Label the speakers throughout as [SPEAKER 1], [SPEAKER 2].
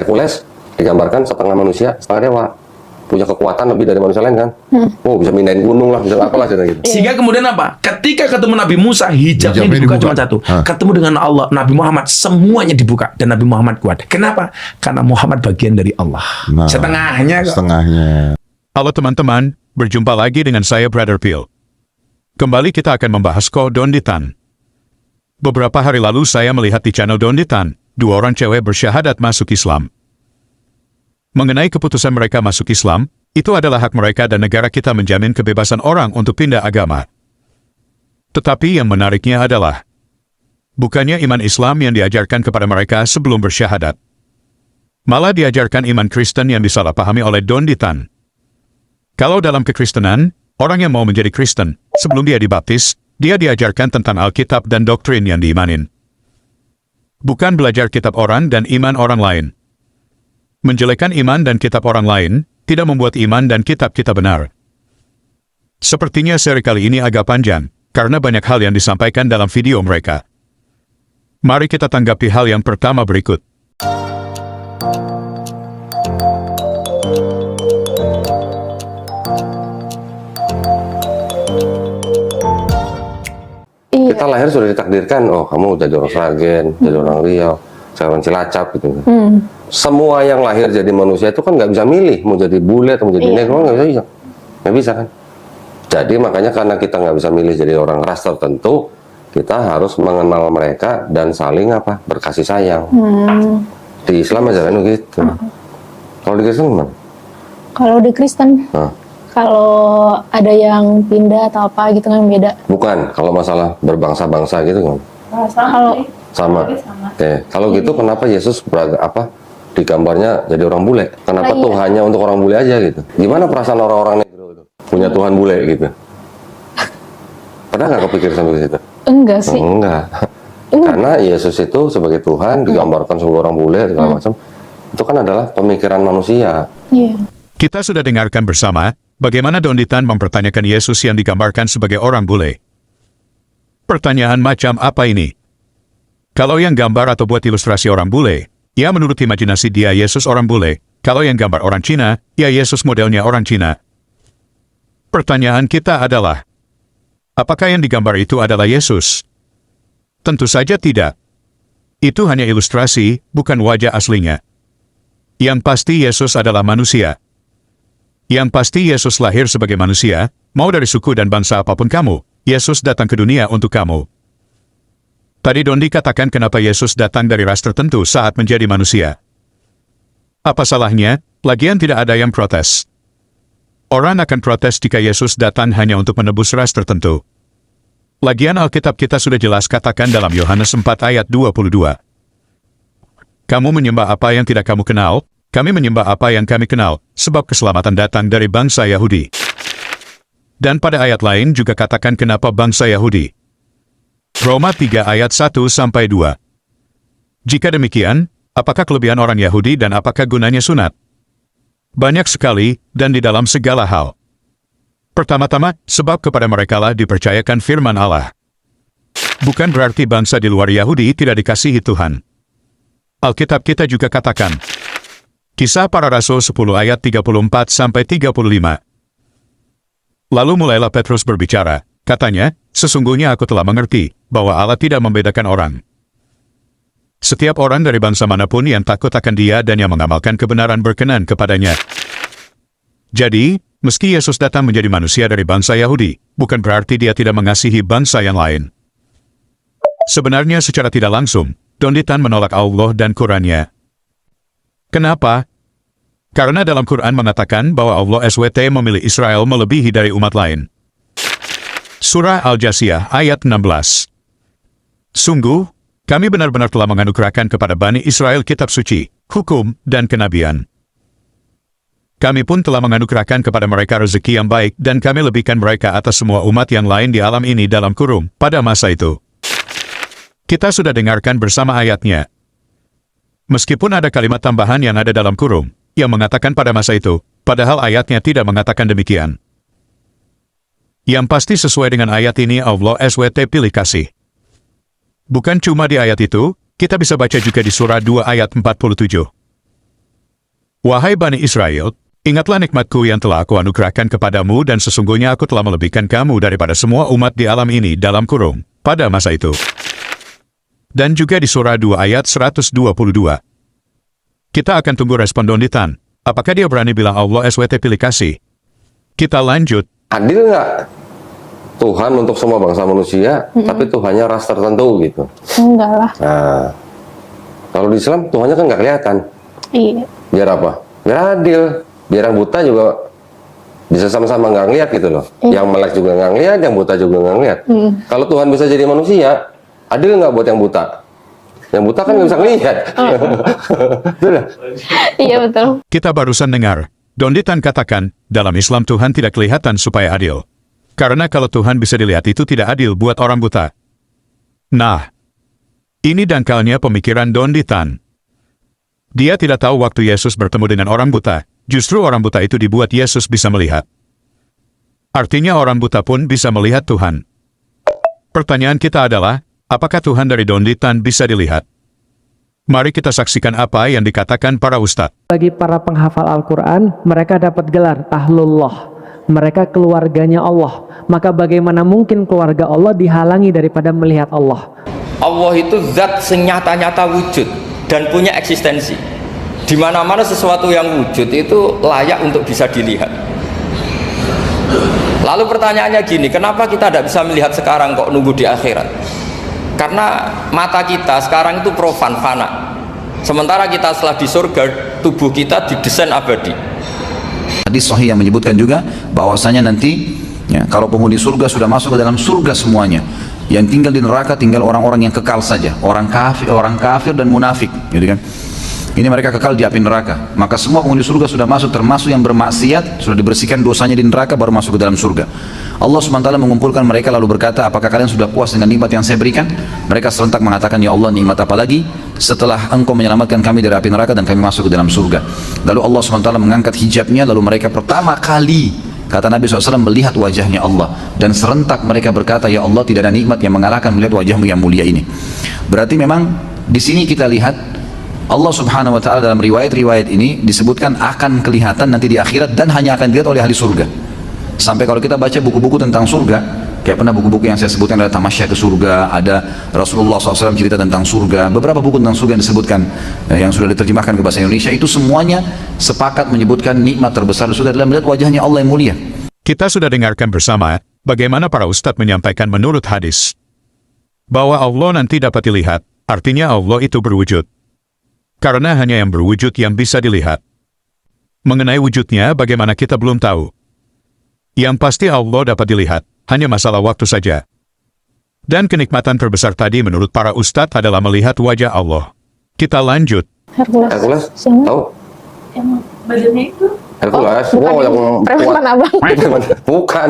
[SPEAKER 1] Hercules digambarkan setengah manusia, setengah dewa. Punya kekuatan lebih dari manusia lain kan. Oh, bisa mindahin gunung lah, bisa apalah gitu.
[SPEAKER 2] Sehingga kemudian apa? Ketika ketemu Nabi Musa, hijabnya dibuka cuma satu. Ketemu dengan Allah, Nabi Muhammad, semuanya dibuka. Dan Nabi Muhammad kuat. Kenapa? Karena Muhammad bagian dari Allah.
[SPEAKER 3] Nah,
[SPEAKER 2] setengahnya kok.
[SPEAKER 3] Setengahnya.
[SPEAKER 4] Halo teman-teman, berjumpa lagi dengan saya Brother Phil. Kembali kita akan membahas Ko Donditan. Beberapa hari lalu saya melihat di channel Donditan, 2 orang cewek bersyahadat masuk Islam. Mengenai keputusan mereka masuk Islam, itu adalah hak mereka dan negara kita menjamin kebebasan orang untuk pindah agama. Tetapi yang menariknya adalah, bukannya iman Islam yang diajarkan kepada mereka sebelum bersyahadat. Malah diajarkan iman Kristen yang disalahpahami oleh Donditan. Kalau dalam kekristenan, orang yang mau menjadi Kristen, sebelum dia dibaptis, dia diajarkan tentang Alkitab dan doktrin yang diimanin. Bukan belajar kitab orang dan iman orang lain. Menjelekkan iman dan kitab orang lain, tidak membuat iman dan kitab kita benar. Sepertinya seri kali ini agak panjang, karena banyak hal yang disampaikan dalam video mereka. Mari kita tanggapi hal yang pertama berikut.
[SPEAKER 1] Kita lahir sudah ditakdirkan, oh kamu jadi orang Sragen, jadi orang Riau, saya orang Cilacap gitu. Semua yang lahir jadi manusia itu kan nggak bisa milih mau jadi bule atau mau jadi negro, nggak bisa kan. Jadi makanya karena kita nggak bisa milih jadi orang ras tertentu, kita harus mengenal mereka dan saling berkasih sayang. Di Islam ajaran gitu. Kalau di Kristen gimana?
[SPEAKER 5] Kalau di Kristen, kalau ada yang pindah atau apa gitu kan beda.
[SPEAKER 1] Bukan, kalau masalah berbangsa-bangsa gitu kan.
[SPEAKER 5] Kalau
[SPEAKER 1] sama. Kalau gitu kenapa Yesus di gambarnya jadi orang bule? Kenapa Tuhannya untuk orang bule aja gitu? Gimana perasaan orang-orang negro itu? Punya Tuhan bule gitu. Pernah nggak kepikir sampai situ?
[SPEAKER 5] enggak sih.
[SPEAKER 1] Enggak. Karena Yesus itu sebagai Tuhan digambarkan sebagai orang bule segala macam. Itu kan adalah pemikiran manusia.
[SPEAKER 5] Iya.
[SPEAKER 4] Kita sudah dengarkan bersama bagaimana Donditan mempertanyakan Yesus yang digambarkan sebagai orang bule. Pertanyaan macam apa ini? Kalau yang gambar atau buat ilustrasi orang bule, ya menurut imajinasi dia Yesus orang bule. Kalau yang gambar orang Cina, ya Yesus modelnya orang Cina. Pertanyaan kita adalah, apakah yang digambar itu adalah Yesus? Tentu saja tidak. Itu hanya ilustrasi, bukan wajah aslinya. Yang pasti Yesus adalah manusia. Yang pasti Yesus lahir sebagai manusia, mau dari suku dan bangsa apapun kamu, Yesus datang ke dunia untuk kamu. Tadi Dondi katakan kenapa Yesus datang dari ras tertentu saat menjadi manusia. Apa salahnya? Lagian tidak ada yang protes. Orang akan protes jika Yesus datang hanya untuk menebus ras tertentu. Lagian Alkitab kita sudah jelas katakan dalam Yohanes 4 ayat 22. Kamu menyembah apa yang tidak kamu kenal, kami menyembah apa yang kami kenal, sebab keselamatan datang dari bangsa Yahudi. Dan pada ayat lain juga katakan kenapa bangsa Yahudi. Roma 3 ayat 1-2. Jika demikian, apakah kelebihan orang Yahudi dan apakah gunanya sunat? Banyak sekali, dan di dalam segala hal. Pertama-tama, sebab kepada merekalah dipercayakan firman Allah. Bukan berarti bangsa di luar Yahudi tidak dikasihi Tuhan. Alkitab kita juga katakan. Kisah Para Rasul 10 ayat 34-35. Lalu mulailah Petrus berbicara, katanya, sesungguhnya aku telah mengerti, bahwa Allah tidak membedakan orang. Setiap orang dari bangsa manapun yang takut akan Dia dan yang mengamalkan kebenaran berkenan kepadanya. Jadi, meski Yesus datang menjadi manusia dari bangsa Yahudi, bukan berarti Dia tidak mengasihi bangsa yang lain. Sebenarnya secara tidak langsung, Donditan menolak Allah dan Quran-Nya. Kenapa? Karena dalam Quran mengatakan bahwa Allah SWT memilih Israel melebihi dari umat lain. Surah Al-Jasiyah ayat 16. Sungguh, kami benar-benar telah menganugerahkan kepada Bani Israel kitab suci, hukum, dan kenabian. Kami pun telah menganugerahkan kepada mereka rezeki yang baik dan kami lebihkan mereka atas semua umat yang lain di alam ini dalam kurung pada masa itu. Kita sudah dengarkan bersama ayatnya. Meskipun ada kalimat tambahan yang ada dalam kurung, yang mengatakan pada masa itu, padahal ayatnya tidak mengatakan demikian. Yang pasti sesuai dengan ayat ini Allah SWT pilih kasih. Bukan cuma di ayat itu, kita bisa baca juga di surah 2 ayat 47. Wahai Bani Israel, ingatlah nikmatku yang telah aku anugerahkan kepadamu dan sesungguhnya aku telah melebihkan kamu daripada semua umat di alam ini dalam kurung pada masa itu. Dan juga di surah 2 ayat 122. Kita akan tunggu respon Donditan. Apakah dia berani bilang Allah SWT pilih kasih? Kita lanjut.
[SPEAKER 1] Adil nggak Tuhan untuk semua bangsa manusia, tapi Tuhannya ras tertentu gitu?
[SPEAKER 5] Enggak lah.
[SPEAKER 1] Nah, kalau di Islam Tuhannya kan nggak kelihatan.
[SPEAKER 5] Iya.
[SPEAKER 1] Biar apa? Biar adil. Biar yang buta juga bisa sama-sama nggak ngeliat gitu loh. Yang melek juga nggak ngeliat, yang buta juga nggak ngeliat. Kalau Tuhan bisa jadi manusia, adil nggak buat yang buta? Yang buta kan nggak bisa ngeliat. Betul nggak?
[SPEAKER 5] Iya betul.
[SPEAKER 4] Kita barusan dengar, Donditan katakan, dalam Islam Tuhan tidak kelihatan supaya adil. Karena kalau Tuhan bisa dilihat itu tidak adil buat orang buta. Nah, ini dangkalnya pemikiran Donditan. Dia tidak tahu waktu Yesus bertemu dengan orang buta, justru orang buta itu dibuat Yesus bisa melihat. Artinya orang buta pun bisa melihat Tuhan. Pertanyaan kita adalah, apakah Tuhan dari Donditan bisa dilihat? Mari kita saksikan apa yang dikatakan para ustadz.
[SPEAKER 3] Bagi para penghafal Al-Quran, mereka dapat gelar Ahlullah. Mereka keluarganya Allah. Maka bagaimana mungkin keluarga Allah dihalangi daripada melihat Allah?
[SPEAKER 6] Allah itu zat senyata-nyata wujud dan punya eksistensi. Di mana-mana sesuatu yang wujud itu layak untuk bisa dilihat. Lalu pertanyaannya gini, kenapa kita tidak bisa melihat sekarang kok nunggu di akhirat? Karena mata kita sekarang itu profan, fana. Sementara kita setelah di surga, tubuh kita didesain abadi.
[SPEAKER 7] Hadis sahih yang menyebutkan juga bahwasanya nanti ya, kalau penghuni surga sudah masuk ke dalam surga semuanya, yang tinggal di neraka tinggal orang-orang yang kekal saja, orang kafir dan munafik, gitu kan? Ini mereka kekal di api neraka. Maka semua penghuni surga sudah masuk, termasuk yang bermaksiat, sudah dibersihkan dosanya di neraka baru masuk ke dalam surga. Allah SWT mengumpulkan mereka lalu berkata, apakah kalian sudah puas dengan nikmat yang saya berikan? Mereka serentak mengatakan, ya Allah, nikmat apa lagi setelah engkau menyelamatkan kami dari api neraka dan kami masuk ke dalam surga. Lalu Allah SWT mengangkat hijabnya, lalu mereka pertama kali, kata Nabi SAW, melihat wajahnya Allah. Dan serentak mereka berkata, ya Allah, tidak ada nikmat yang mengalahkan melihat wajahmu yang mulia ini. Berarti memang di sini kita lihat Allah Subhanahu wa Ta'ala dalam riwayat-riwayat ini disebutkan akan kelihatan nanti di akhirat dan hanya akan dilihat oleh ahli surga. Sampai kalau kita baca buku-buku tentang surga, kayak pernah buku-buku yang saya sebutkan ada Tamasya ke Surga, ada Rasulullah SAW cerita tentang surga, beberapa buku tentang surga yang disebutkan yang sudah diterjemahkan ke bahasa Indonesia, itu semuanya sepakat menyebutkan nikmat terbesar sudah dalam melihat wajahnya Allah yang mulia.
[SPEAKER 4] Kita sudah dengarkan bersama bagaimana para ustadz menyampaikan menurut hadis bahwa Allah nanti dapat dilihat, artinya Allah itu berwujud. Karena hanya yang berwujud yang bisa dilihat. Mengenai wujudnya bagaimana kita belum tahu. Yang pasti Allah dapat dilihat, hanya masalah waktu saja. Dan kenikmatan terbesar tadi menurut para ustadz adalah melihat wajah Allah. Kita lanjut.
[SPEAKER 1] Hercules,
[SPEAKER 5] Siapa?
[SPEAKER 1] tahu?
[SPEAKER 5] Yang badannya itu?
[SPEAKER 1] Hercules,
[SPEAKER 5] bukan
[SPEAKER 1] yang
[SPEAKER 5] preman abang.
[SPEAKER 1] Bukan.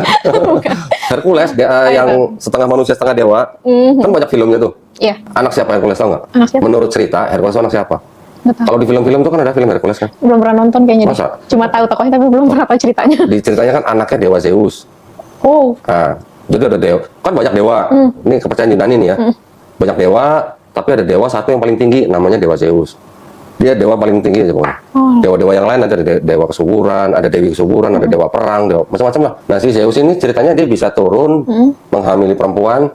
[SPEAKER 1] Hercules, yang setengah manusia setengah dewa. Kan banyak filmnya tuh.
[SPEAKER 5] Iya.
[SPEAKER 1] Anak siapa Hercules, tahu nggak?
[SPEAKER 5] Anak siapa?
[SPEAKER 1] Menurut cerita, Hercules itu anak siapa?
[SPEAKER 5] Nggak tahu.
[SPEAKER 1] Kalau di film-film tuh kan ada film Hercules kan?
[SPEAKER 5] Belum pernah nonton kayaknya.
[SPEAKER 1] Masa?
[SPEAKER 5] Cuma tahu tokohnya tapi belum pernah tahu ceritanya.
[SPEAKER 1] Di ceritanya kan anaknya dewa Zeus.
[SPEAKER 5] Oh.
[SPEAKER 1] Nah, jadi ada dewa, kan banyak dewa. Ini kepercayaan Yunani nih ya. Banyak dewa, tapi ada dewa satu yang paling tinggi, namanya dewa Zeus. Dia dewa paling tinggi aja pokoknya. Dewa-dewa yang lain ada dewa kesuburan, ada dewi kesuburan, ada dewa perang, dewa macam-macam lah. Nah, si Zeus ini ceritanya dia bisa turun, menghamili perempuan,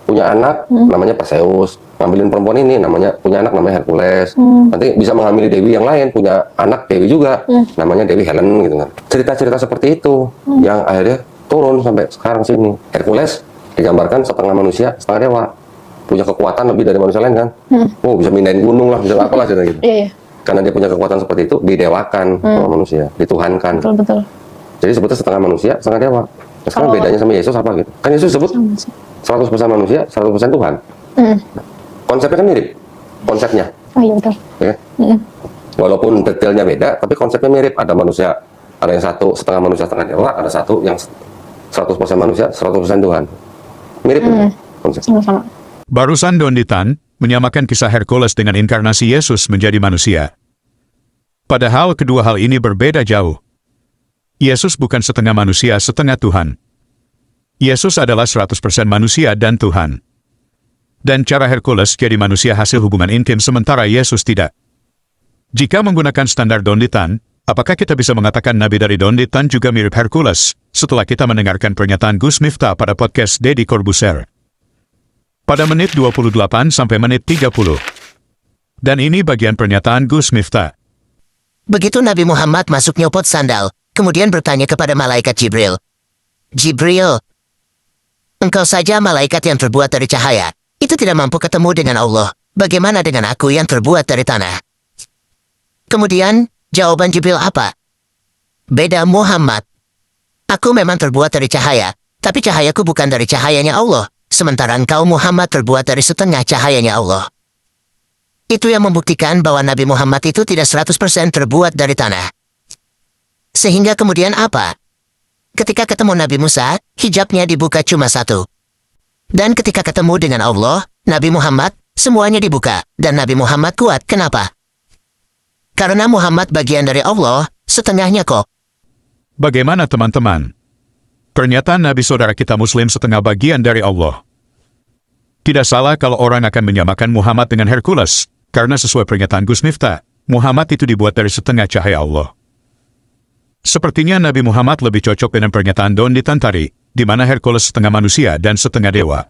[SPEAKER 1] punya anak, namanya Perseus. Ngambilin perempuan ini, punya anak namanya Hercules. Nanti bisa menghamili dewi yang lain, punya anak dewi juga, namanya Dewi Helen gitu kan. Cerita-cerita seperti itu yang akhirnya turun sampai sekarang sini. Hercules digambarkan setengah manusia, setengah dewa. Punya kekuatan lebih dari manusia lain kan. Oh, bisa mindahin gunung lah, bisa apalah gitu.
[SPEAKER 5] Iya.
[SPEAKER 1] Karena dia punya kekuatan seperti itu, didewakan sama manusia, dituhankan.
[SPEAKER 5] Betul.
[SPEAKER 1] Jadi sebutnya setengah manusia, setengah dewa. Nah, sekarang bedanya sama Yesus apa gitu? Kan Yesus sebut 100% manusia, 100% Tuhan. Konsepnya kan mirip, konsepnya.
[SPEAKER 5] Oh iya betul.
[SPEAKER 1] Ya. Walaupun detailnya beda, tapi konsepnya mirip. Ada manusia, ada yang satu setengah manusia, setengah dewa, ada satu yang 100% manusia, 100% Tuhan. Mirip konsep.
[SPEAKER 5] Sama-sama.
[SPEAKER 4] Barusan Donditan menyamakan kisah Hercules dengan inkarnasi Yesus menjadi manusia. Padahal kedua hal ini berbeda jauh. Yesus bukan setengah manusia, setengah Tuhan. Yesus adalah 100% manusia dan Tuhan. Dan cara Hercules jadi manusia hasil hubungan intim sementara Yesus tidak. Jika menggunakan standar Don Ditan, apakah kita bisa mengatakan Nabi dari Don Ditan juga mirip Hercules setelah kita mendengarkan pernyataan Gus Miftah pada podcast Deddy Corbuzier? Pada menit 28 sampai menit 30. Dan ini bagian pernyataan Gus Miftah.
[SPEAKER 8] Begitu Nabi Muhammad masuk nyopot sandal, kemudian bertanya kepada malaikat Jibril. Jibril, engkau saja malaikat yang terbuat dari cahaya. Itu tidak mampu ketemu dengan Allah. Bagaimana dengan aku yang terbuat dari tanah? Kemudian, jawaban Jibril apa? Beda Muhammad. Aku memang terbuat dari cahaya, tapi cahayaku bukan dari cahayanya Allah. Sementara engkau Muhammad terbuat dari setengah cahayanya Allah. Itu yang membuktikan bahwa Nabi Muhammad itu tidak 100% terbuat dari tanah. Sehingga kemudian apa? Ketika ketemu Nabi Musa, hijabnya dibuka cuma satu. Dan ketika ketemu dengan Allah, Nabi Muhammad, semuanya dibuka. Dan Nabi Muhammad kuat, kenapa? Karena Muhammad bagian dari Allah, setengahnya kok.
[SPEAKER 4] Bagaimana teman-teman? Pernyataan Nabi saudara kita Muslim setengah bagian dari Allah. Tidak salah kalau orang akan menyamakan Muhammad dengan Hercules, karena sesuai pernyataan Gus Miftah, Muhammad itu dibuat dari setengah cahaya Allah. Sepertinya Nabi Muhammad lebih cocok dengan pernyataan Don Ditan tadi, di mana Hercules setengah manusia dan setengah dewa.